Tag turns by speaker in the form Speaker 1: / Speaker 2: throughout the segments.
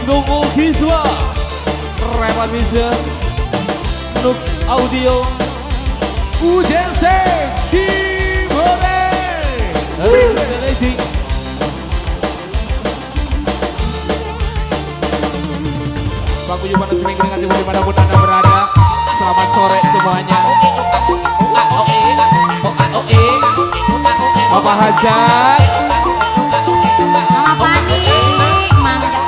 Speaker 1: Agung Ukiswa, Revan Vision, Nux Audio, UJC Cibore, Lady. Bang Uju Panas Seminggu dengan timur dimanapun Anda berada. Selamat sore semuanya. Bapak Hajat,
Speaker 2: Mama Pani, Mangga.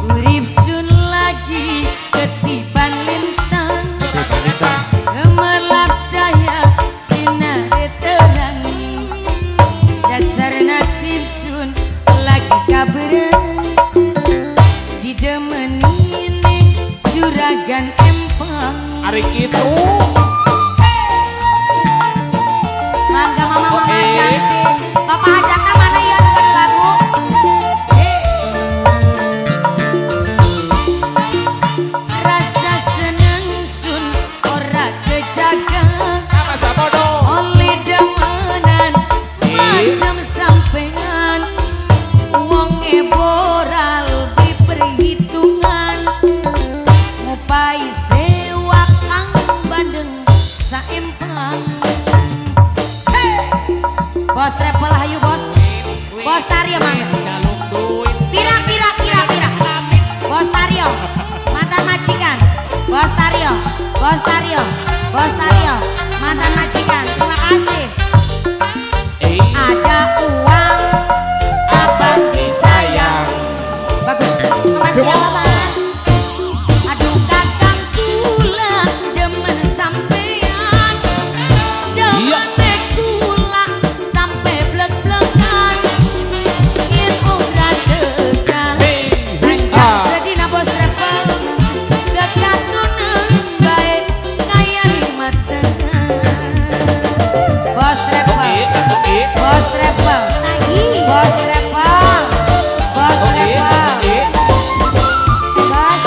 Speaker 2: Urip sun lagi ketiban lintang, gemerlap saya sinar terang. Dasar nasib sun lagi kaberan, didemenin juragan empang.
Speaker 1: hari itu.
Speaker 2: Mangga mama cantik. Bapak Hajatna mana ya dengerin lagu? Rasa seneng sun ora kejaga,
Speaker 1: Masa bodoh.
Speaker 2: oleh demenan macam sampean. Wonge boral di perhitungan, ngupai sewa kang bandeng saempang. Bos travel hayu bos. Bos Taryo mangga. Pira. Bos Taryo. Mantan majikan. Bos Taryo. Mantan majikan. Terima kasih. Ada uang abang disayang. Bagus. Makasih ya Bapak. Aduh kakang kula demen sampean. Demen kula sampai blek-blekan. Yen ora tekan sanjang sedina bos travel. Kekatunan baik kaya mata. Bos travel. Bos travel. Bos travel. Bos travel. Bos,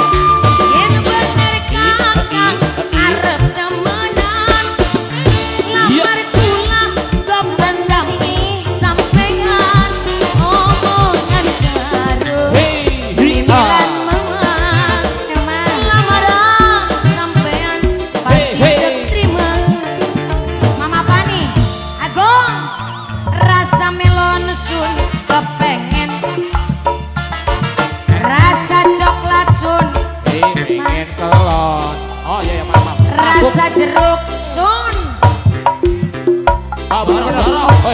Speaker 2: yen bener kakang arep temenan, lamar kula goblok sampean, omongan karo pimpinan mama, lamaran sampean pasti keterima. Mama Pani, Agung, rasa melon sun kepengen, rasa coklat sun,
Speaker 1: Pengen kelon. Oh iya maaf.
Speaker 2: rasa jeruk sun,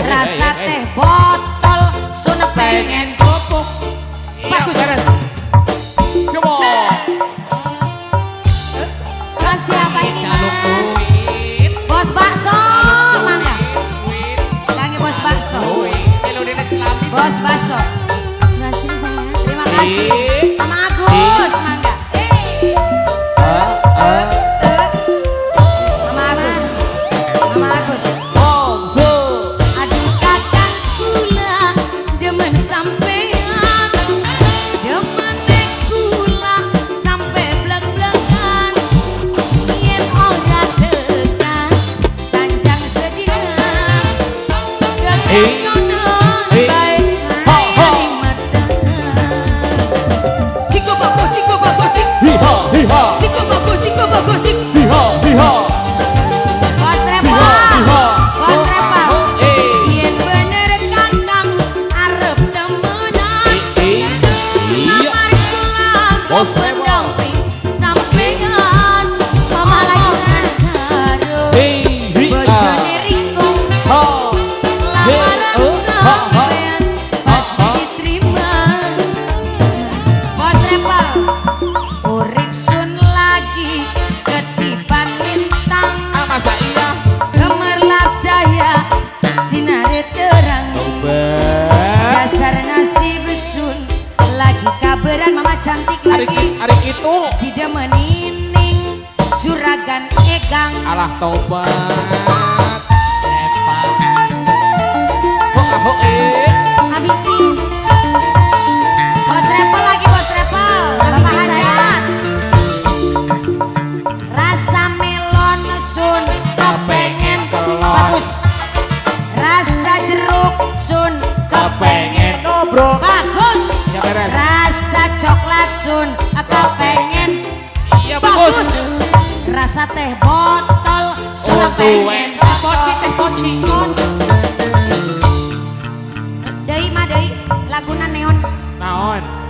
Speaker 2: rasa teh botol sun pengen pupuk. Bagus.
Speaker 1: Come on.
Speaker 2: Kasih apa ini mas? Bos bakso, mangga. Kangen bos bakso. Bos bakso. Terima kasih. Sama Agus, mangga. Mama Agus. Mama Agus. Aduh kakang kula demen sampean, demen kula sampai blek-blekan. Yen ora tekan sanjang sedina, kekatunan baik kaya mata. Ciko bako cik. Ciko bako cik. Bos Trepa. Yen bener kakang arep temenan, lamar kula
Speaker 1: Bos Trepa.
Speaker 2: pendamping sampean. Mama lagi karo bojone Ringkong, lamaran sampean pasti diterima. Bos Trepa, urip sun lagi ketiban lintang,
Speaker 1: Masa iya.
Speaker 2: gemerlap jaya sinare terang. Dasar nasib sun lagi kaberan mama cantik lagi,
Speaker 1: Hari itu.
Speaker 2: didemenin juragan egang.
Speaker 1: Alah tobat.
Speaker 2: Habisin. Bos Travel lagi bos Travel. Bapak Hajat. Rasa melon
Speaker 1: Bagus.
Speaker 2: Rasa teh botol sudah pengen
Speaker 3: Teh poci kon.
Speaker 2: deui mah deui laguna neon
Speaker 1: Naon?